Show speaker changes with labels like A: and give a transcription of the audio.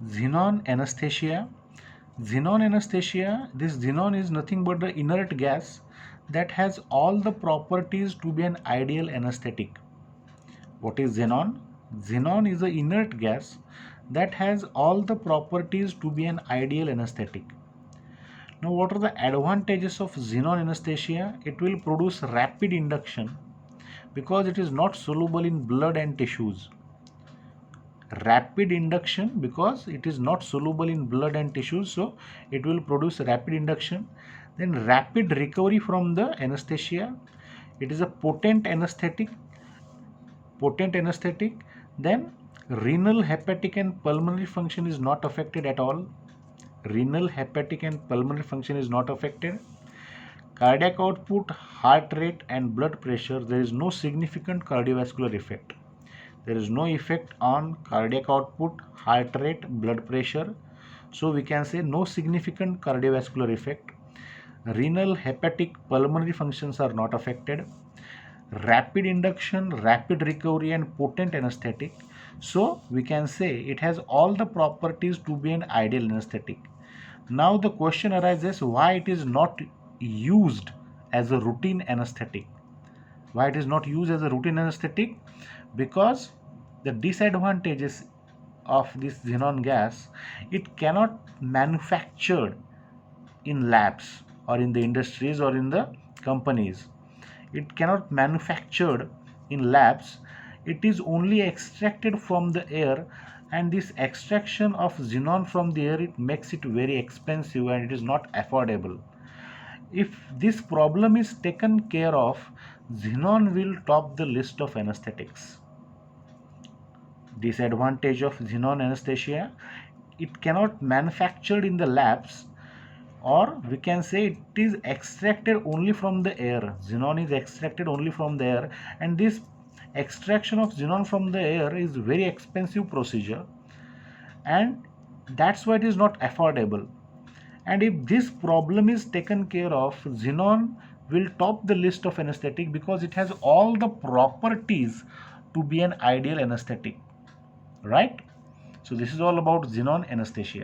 A: Xenon anesthesia. Xenon anesthesia, this xenon is nothing but the inert gas that has all the properties to be an ideal anesthetic. What is xenon? Xenon is an inert gas that has all the properties to be an ideal anesthetic. Now, what are the advantages of xenon anesthesia? It will produce rapid induction because it is not soluble in blood and tissues. Rapid induction because it is not soluble in blood and tissues, so it will produce rapid induction. Then rapid recovery from the anesthesia. It is a potent anesthetic. Then renal, hepatic and pulmonary function is not affected at all. Renal, hepatic and pulmonary function is not affected. Cardiac output, heart rate and blood pressure, there is no significant cardiovascular effect. There is no effect on cardiac output, heart rate, blood pressure. So we can say no significant cardiovascular effect. Renal, hepatic, pulmonary functions are not affected. Rapid induction, rapid recovery and potent anesthetic. So we can say it has all the properties to be an ideal anesthetic. Now the question arises, why it is not used as a routine anesthetic? Why it is not used as a routine anesthetic? Because the disadvantages of this xenon gas, it cannot manufactured in labs or in the industries or in the companies. It cannot manufactured in labs. It is only extracted from the air, and this extraction of xenon from the air, it makes it very expensive and it is not affordable. If this problem is taken care of, xenon will top the list of anesthetics. Disadvantage of xenon anesthesia, it cannot manufactured in the labs, or we can say it is extracted only from the air. Xenon is extracted only from the air, and this extraction of xenon from the air is very expensive procedure, and that's why it is not affordable. And if this problem is taken care of, xenon will top the list of anesthetic because it has all the properties to be an ideal anesthetic, right? So this is all about xenon anesthesia.